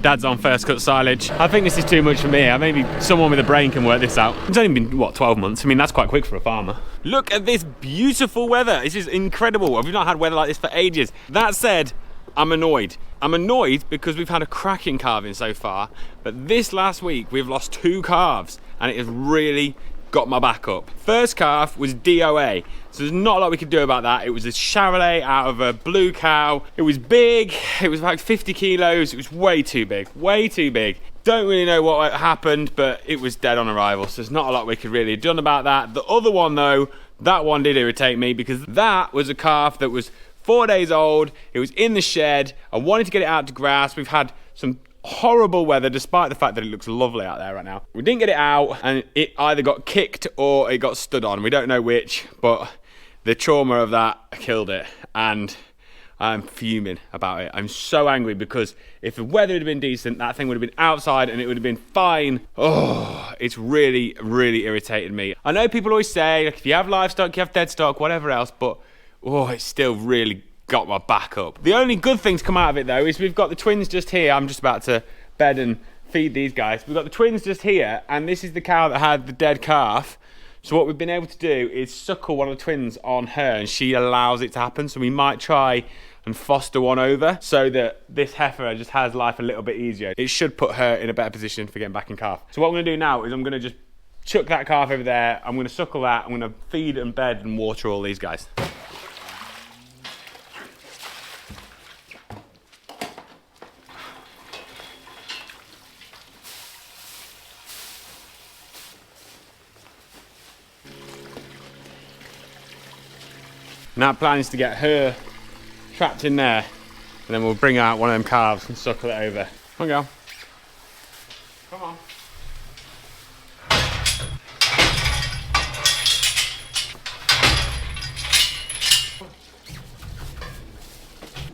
Dad's on first cut silage. I think this is too much for me. Maybe someone with a brain can work this out. It's only been, what, 12 months? I mean, that's quite quick for a farmer. Look at this beautiful weather. This is incredible. We've not had weather like this for ages. That said, I'm annoyed. I'm annoyed because we've had a cracking calving so far, but this last week we've lost 2 calves and it has really got my back up. First calf was DOA, so there's not a lot we could do about that. It was a Charolais out of a blue cow. It was big, it was like 50 kilos, it was way too big, way too big. Don't really know what happened, but it was dead on arrival, so there's not a lot we could really have done about that. The other one though, that one did irritate me because that was a calf that was 4 days old, it was in the shed, I wanted to get it out to grass. We've had some horrible weather despite the fact that it looks lovely out there right now. We didn't get it out and it either got kicked or it got stood on. We don't know which, but the trauma of that killed it and I'm fuming about it. I'm so angry because if the weather had been decent, that thing would have been outside and it would have been fine. Oh, it's really, really irritated me. I know people always say, like, if you have livestock, you have dead stock, whatever else, but oh, it's still really got my back up. The only good thing to come out of it though is we've got the twins just here. I'm just about to bed and feed these guys. We've got the twins just here and this is the cow that had the dead calf. So what we've been able to do is suckle one of the twins on her and she allows it to happen. So we might try and foster one over so that this heifer just has life a little bit easier. It should put her in a better position for getting back in calf. So what I'm gonna do now is I'm gonna just chuck that calf over there. I'm gonna suckle that. I'm gonna feed and bed and water all these guys. Now plan is to get her trapped in there and then we'll bring out one of them calves and suckle it over. Come on, girl. Come on.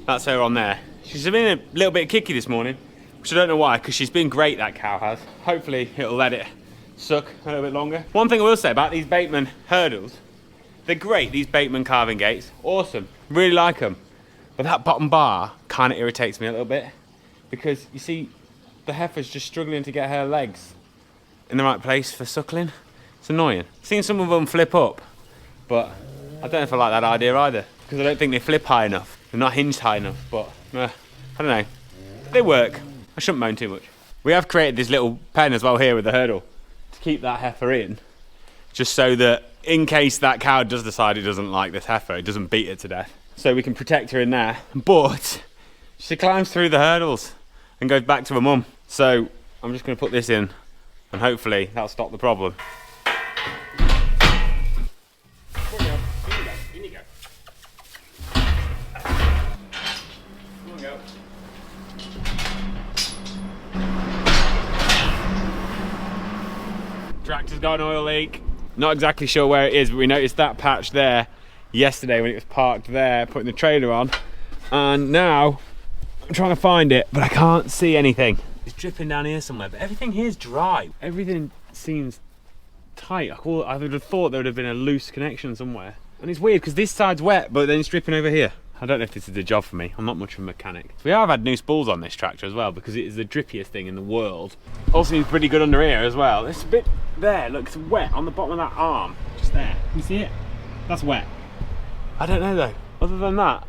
That's her on there. She's been a little bit kicky this morning, which I don't know why, because she's been great, that cow has. Hopefully it'll let it suck a little bit longer. One thing I will say about these Bateman hurdles, they're great, these Bateman calving gates. Awesome, really like them. But that bottom bar kind of irritates me a little bit because you see, the heifer's just struggling to get her legs in the right place for suckling. It's annoying. I've seen some of them flip up, but I don't know if I like that idea either because I don't think they flip high enough. They're not hinged high enough, but I don't know. They work. I shouldn't moan too much. We have created this little pen as well here with the hurdle to keep that heifer in, just so that in case that cow does decide it doesn't like this heifer, it doesn't beat it to death. So we can protect her in there. But she climbs through the hurdles and goes back to her mum. So I'm just gonna put this in and hopefully that'll stop the problem. In you go. Come on, girl. Tractor's got an oil leak. Not exactly sure where it is, but we noticed that patch there yesterday when it was parked there, putting the trailer on. And now I'm trying to find it, but I can't see anything. It's dripping down here somewhere, but everything here's dry. Everything seems tight. I would have thought there would have been a loose connection somewhere. And it's weird because this side's wet, but then it's dripping over here. I don't know if this is a job for me. I'm not much of a mechanic. We have had new spools on this tractor as well because it is the drippiest thing in the world. Also seems pretty good under here as well. It's a bit there, look, it's wet on the bottom of that arm. Just there. Can you see it? That's wet. I don't know though. Other than that,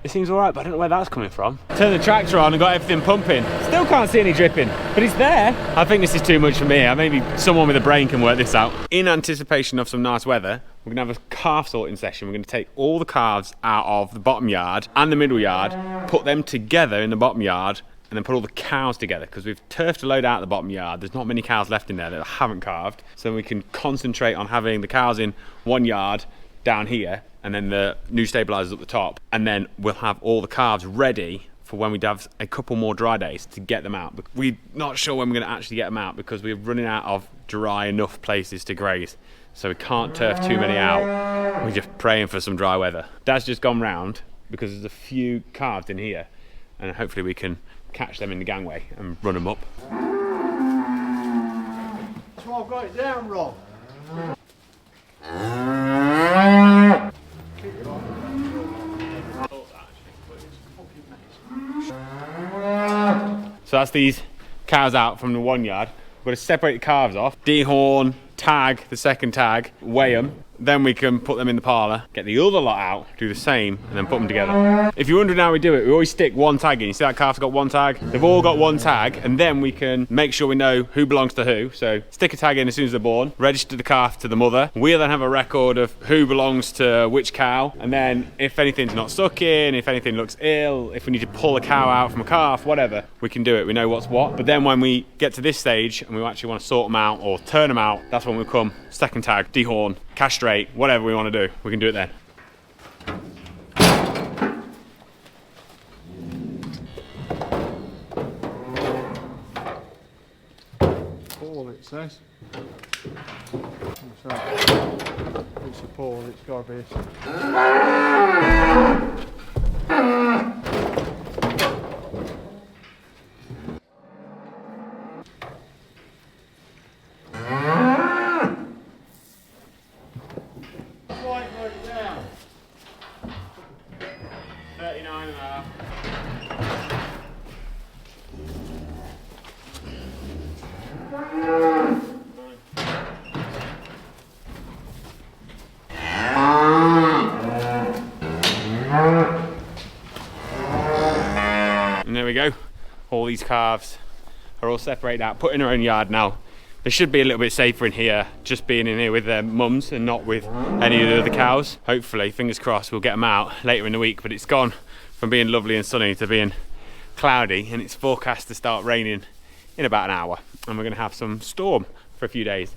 it seems all right, but I don't know where that's coming from. Turned the tractor on and got everything pumping. Still can't see any dripping, but it's there. I think this is too much for me. Maybe someone with a brain can work this out. In anticipation of some nice weather, we're gonna have a calf sorting session. We're gonna take all the calves out of the bottom yard and the middle yard, put them together in the bottom yard, and then put all the cows together because we've turfed a load out of the bottom yard. There's not many cows left in there that haven't calved, so we can concentrate on having the cows in one yard down here and then the new stabilizers at the top, and then we'll have all the calves ready for when we have a couple more dry days to get them out. We're not sure when we're going to actually get them out because we're running out of dry enough places to graze, so we can't turf too many out. We're just praying for some dry weather. Dad's just gone round because there's a few calves in here and hopefully we can catch them in the gangway and run them up. So I've got it down, Rob. So that's these cows out from the 1 yard. We've got to separate the calves off, dehorn, tag the second tag, weigh them, then we can put them in the parlour, get the other lot out, do the same, and then put them together. If you're wondering how we do it, we always stick one tag in. You see that calf's got one tag? They've all got one tag, and then we can make sure we know who belongs to who. So stick a tag in as soon as they're born, register the calf to the mother. We'll then have a record of who belongs to which cow, and then if anything's not sucking, if anything looks ill, if we need to pull a cow out from a calf, whatever, we can do it. We know what's what. But then when we get to this stage and we actually want to sort them out or turn them out, that's when we come second tag, dehorn, castrate, whatever we want to do, we can do it then. Paul, it says. It's a Paul, it's got to be. Down. 39 and a half. And there we go. All these calves are all separated out, put in their own yard now. They should be a little bit safer in here, just being in here with their mums and not with any of the other cows. Hopefully, fingers crossed, we'll get them out later in the week, but it's gone from being lovely and sunny to being cloudy, and it's forecast to start raining in about an hour, and we're going to have some storm for a few days.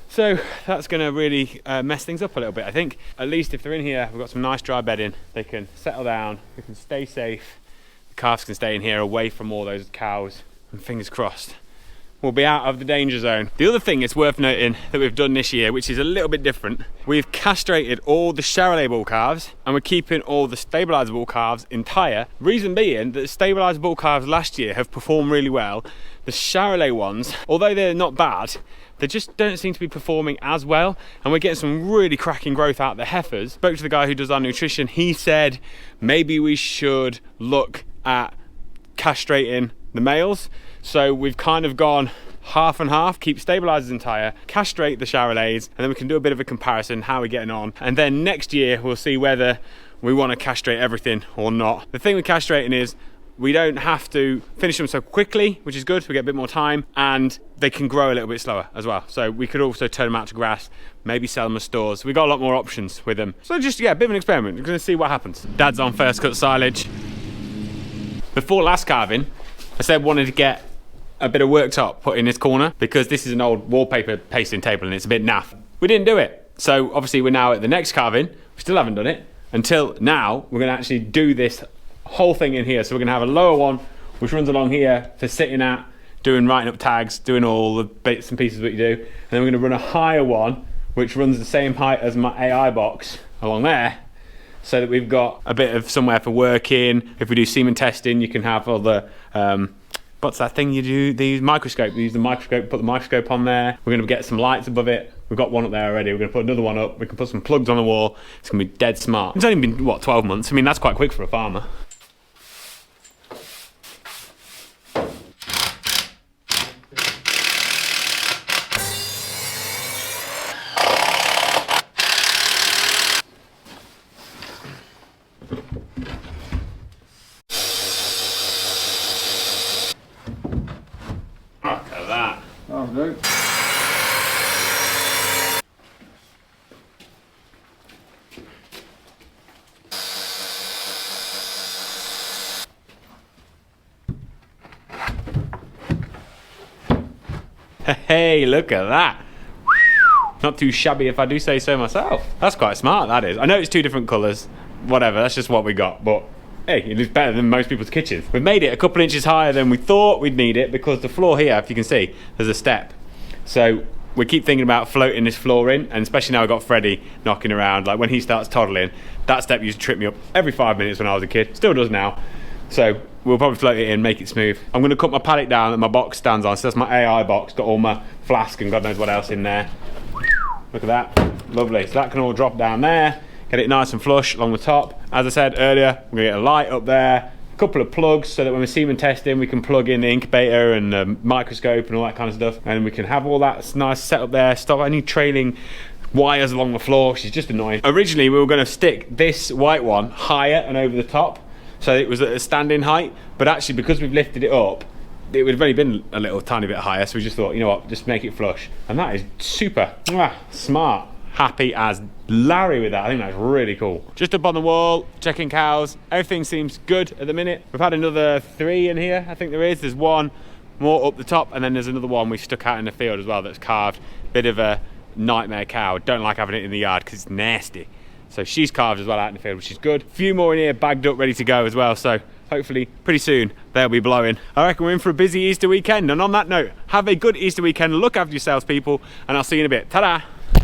So that's going to really mess things up a little bit, I think. At least if they're in here, we've got some nice dry bedding, they can settle down, we can stay safe, the calves can stay in here away from all those cows, and fingers crossed, we'll be out of the danger zone. The other thing it's worth noting that we've done this year, which is a little bit different, we've castrated all the Charolais bull calves and we're keeping all the stabilised bull calves entire. Reason being that the stabilised bull calves last year have performed really well. The Charolais ones, although they're not bad, they just don't seem to be performing as well, and we're getting some really cracking growth out of the heifers. Spoke to the guy who does our nutrition. He said maybe we should look at castrating the males. So we've kind of gone half and half, keep stabilisers entire, castrate the Charolais, and then we can do a bit of a comparison, how we're getting on. And then next year we'll see whether we want to castrate everything or not. The thing with castrating is we don't have to finish them so quickly, which is good, we get a bit more time, and they can grow a little bit slower as well. So we could also turn them out to grass, maybe sell them as stores. We've got a lot more options with them. So just, yeah, a bit of an experiment. We're going to see what happens. Dad's on first cut silage. Before last calving, I said wanted to get a bit of worktop put in this corner because this is an old wallpaper pasting table and it's a bit naff. We didn't do it. So obviously we're now at the next calving. We still haven't done it. Until now, we're going to actually do this whole thing in here. So we're going to have a lower one which runs along here for sitting at, doing writing up tags, doing all the bits and pieces that you do. And then we're going to run a higher one which runs the same height as my AI box along there, so that we've got a bit of somewhere for working. If we do semen testing, you can have all the what's that thing you do? The microscope. You use the microscope, put the microscope on there. We're going to get some lights above it. We've got one up there already. We're going to put another one up. We can put some plugs on the wall. It's going to be dead smart. It's only been, what, 12 months? I mean, that's quite quick for a farmer. Look at that. Oh, no. Hey, look at that. Not too shabby if I do say so myself. That's quite smart, that is. I know it's two different colours. Whatever, that's just what we got. But hey, it looks better than most people's kitchens. We've made it a couple inches higher than we thought we'd need it because the floor here, if you can see, there's a step. So we keep thinking about floating this floor in, and especially now I've got Freddie knocking around. Like when he starts toddling, that step used to trip me up every 5 minutes when I was a kid. Still does now. So we'll probably float it in, make it smooth. I'm going to cut my pallet down that my box stands on. So that's my AI box, got all my flask and God knows what else in there. Look at that, lovely. So that can all drop down there, get it nice and flush along the top. As I said earlier, we're going to get a light up there, couple of plugs so that when we're semen testing, we can plug in the incubator and the microscope and all that kind of stuff, and we can have all that nice set up there, stop any trailing wires along the floor. She's just annoying. Originally we were going to stick this white one higher and over the top so it was at a standing height, but actually because we've lifted it up, it would have only been a little tiny bit higher, so we just thought, you know what, just make it flush. And that is super smart. Happy as Larry with that. I think that's really cool. Just up on the wall, checking cows. Everything seems good at the minute. We've had another 3 in here, I think there is. There's one more up the top, and then there's another one we stuck out in the field as well that's calved. Bit of a nightmare cow. Don't like having it in the yard because it's nasty. So she's calved as well out in the field, which is good. A few more in here bagged up, ready to go as well. So hopefully pretty soon they'll be blowing. I reckon we're in for a busy Easter weekend. And on that note, have a good Easter weekend. Look after yourselves, people, and I'll see you in a bit. Ta-da!